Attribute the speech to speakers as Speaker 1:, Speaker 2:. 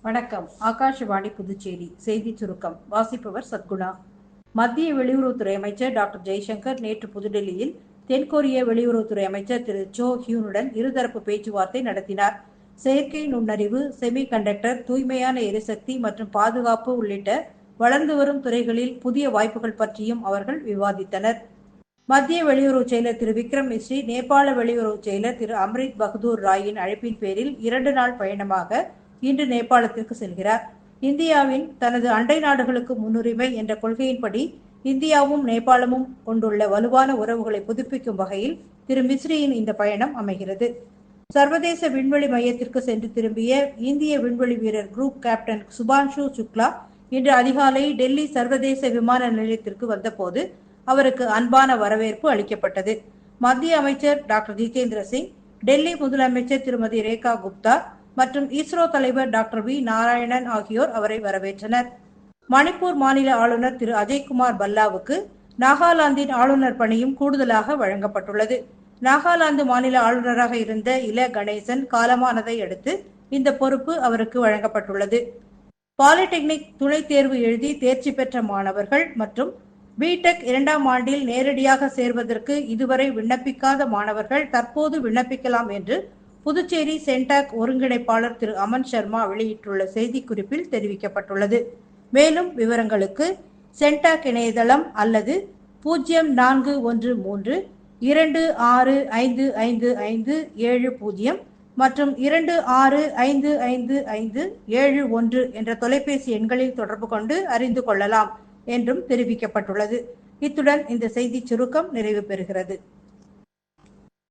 Speaker 1: வணக்கம். ஆகாஷவாணி புதுச்சேரி செய்திச் சுருக்கம் வாசிப்பவர் சத்குணா. மத்திய வெளியுறவுத்துறை அமைச்சர் டாக்டர் ஜெய்சங்கர் நேற்று புதுடெல்லியில் தென்கொரிய வெளியுறவுத்துறை அமைச்சர் திரு சோ ஹியூனுடன் இருதரப்பு பேச்சுவார்த்தை நடத்தினார். செயற்கை நுண்ணறிவு, செமி கண்டக்டர், தூய்மையான எரிசக்தி மற்றும் பாதுகாப்பு உள்ளிட்ட வளர்ந்து வரும் துறைகளில் புதிய வாய்ப்புகள் பற்றியும் அவர்கள் விவாதித்தனர். மத்திய வெளியுறவு செயலர் திரு விக்ரம் மிஸ்ரி, நேபாள வெளியுறவு செயலர் திரு அம்ரித் பகதூர் ராயின் அழைப்பின் பேரில் 2 நாள் பயணமாக இன்று நேபாளத்திற்கு செல்கிறார். இந்தியாவின் தனது அண்டை நாடுகளுக்கு முன்னுரிமை என்ற கொள்கையின்படி இந்தியாவும் நேபாளமும் கொண்டுள்ள வலுவான உறவுகளை புதுப்பிக்கும் வகையில் திரு மிஸ்ரியின் இந்த பயணம் அமைகிறது. சர்வதேச விண்வெளி மையத்திற்கு சென்று திரும்பிய இந்திய விண்வெளி வீரர் குரூப் கேப்டன் சுபான்ஷு சுக்லா இன்று அதிகாலை டெல்லி சர்வதேச விமான நிலையத்திற்கு வந்தபோது அவருக்கு அன்பான வரவேற்பு அளிக்கப்பட்டது. மத்திய அமைச்சர் டாக்டர் ஜிதேந்திர சிங், டெல்லி முதலமைச்சர் திருமதி ரேகா குப்தா மற்றும் இஸ்ரோ தலைவர் டாக்டர் வி நாராயணன் ஆகியோர் அவரை வரவேற்றனர். மணிப்பூர் மாநில ஆளுநர் திரு அஜய்குமார் பல்லாவுக்கு நாகாலாந்தின் ஆளுநர் பணியும் கூடுதலாக வழங்கப்பட்டுள்ளது. நாகாலாந்து மாநில ஆளுநராக இருந்த இல கணேசன் காலமானதை அடுத்து இந்த பொறுப்பு அவருக்கு வழங்கப்பட்டுள்ளது. பாலிடெக்னிக் துணைத் தேர்வு எழுதி தேர்ச்சி பெற்ற மாணவர்கள் மற்றும் பிடெக் 2ஆம் ஆண்டில் நேரடியாக சேர்வதற்கு இதுவரை விண்ணப்பிக்காத மாணவர்கள் தற்போது விண்ணப்பிக்கலாம் என்று புதுச்சேரி சென்டாக் ஒருங்கிணைப்பாளர் திரு அமன் சர்மா வெளியிட்டுள்ள செய்திக்குறிப்பில் தெரிவிக்கப்பட்டுள்ளது. மேலும் விவரங்களுக்கு சென்டாக் இணையதளம் அல்லது 041326555570 மற்றும் 26555571 என்ற தொலைபேசி எண்களில் தொடர்பு கொண்டு அறிந்து கொள்ளலாம் என்றும் தெரிவிக்கப்பட்டுள்ளது. இத்துடன் இந்த செய்திச் சுருக்கம் நிறைவு பெறுகிறது.